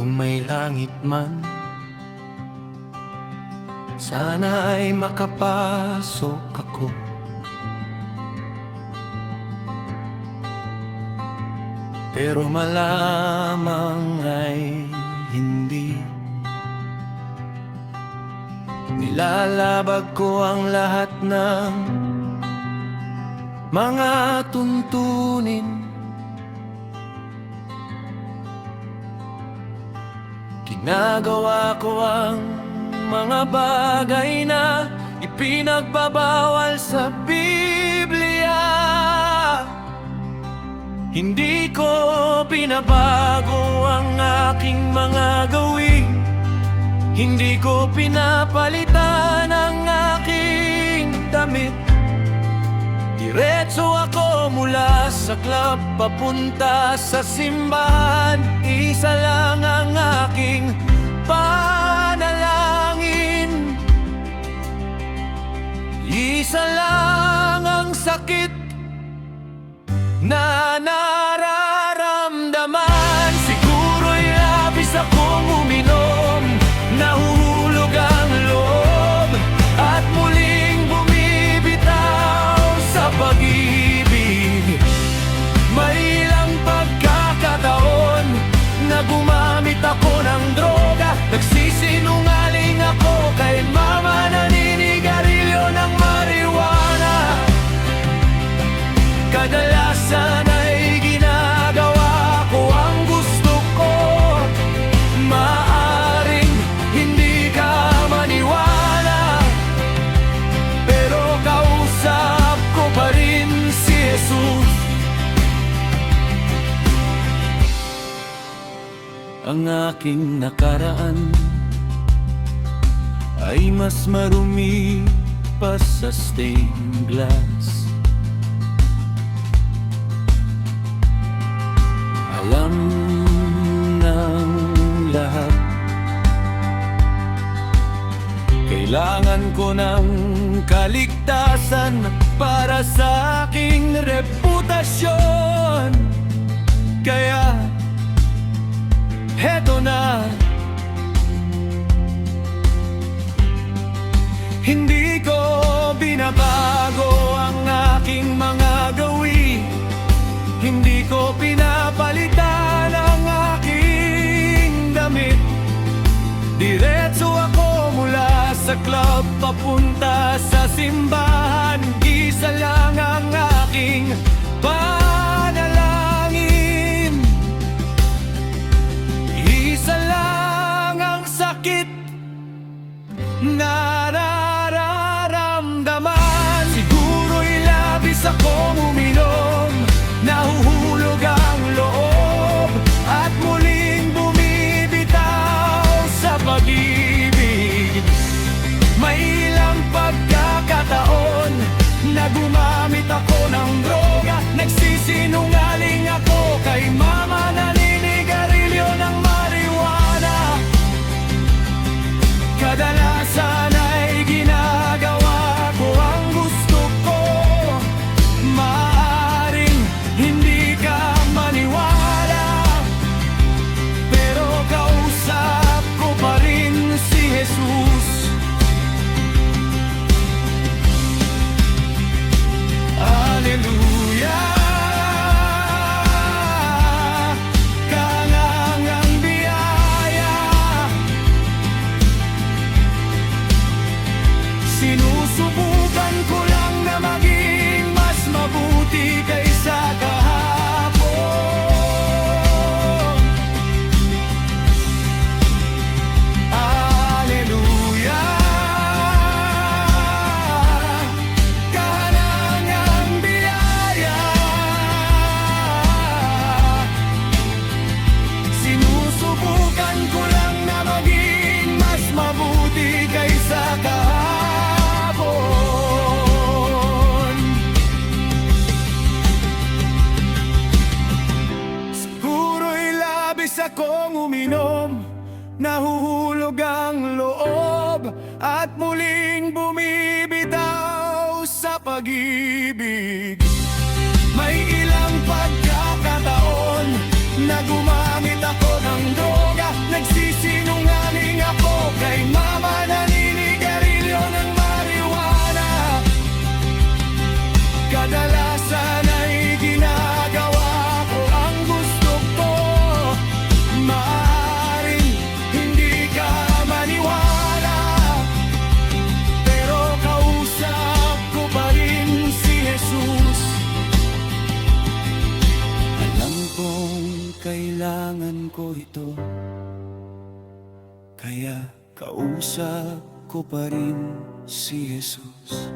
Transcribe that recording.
Kung may langit man, sana ay makapasok ako. Pero malamang ay hindi. Nilalabag ko ang lahat ng mga tuntunin. Ginagawa ko ang mga bagay na ipinagbabawal sa Biblia. Hindi ko pinabago ang aking mga gawin. Hindi ko pinapalitan ang aking damit. Diretso ako mula sa club papunta sa simbahan. Isa lang ang aking panalangin. Isa lang ang sakit na nararamdaman. Siguro'y labis akong uminom, nahuhulog ang loob, at muling bumibitaw sa pag-ibig. May ilang pagkakataon na gumamit ako ng droga. Nagsisinungaling ako kay mama, naninigarilyo ng marijuana. Kadalasan ay ginagawa ko ang gusto ko. Maaring hindi ka maniwala, pero kausap ko pa rin si Jesus. Ang aking nakaraan ay mas marumi pa sa stained glass. Alam ng lahat, kailangan ko ng kaligtasan para sa aking reputasyon. Kaya heto na, hindi ko binabago ang aking mga gawin. Hindi ko pinapalitan ang aking damit. Diretso ako mula sa club papunta sa simbahan. Isa lang ang aking panalangin. Isa lang ang sakit na nararamdaman. Siguro'y labis akong uminom, nahuhulog ang loob, at muling bumibitaw sa pag-ibig. May ilang pagkakataon na gumamit ako ng droga. Nagsisinungaling ako kay mama, naninigarilyo ng marijuana. Kadalasan ay ginagawa ko ang gusto ko. Maaring hindi ka maniwala, pero kausap ko pa rin si Jesus. Hallelujah. Kahangang biyaya, sinusubukan ko lang na maging mas mabuti kaysa kahapon. Hallelujah. Kahangang biyaya, sinusubukan ko lang na maging mas mabuti kaysa kahapon. Siguro'y labis akong uminom, nahuhulog ang loob, at muling bumibitaw sa pag-ibig. May ilang pagkakataon na gumamit ako ng droga. Kaya kausap ko pa rin si Jesus.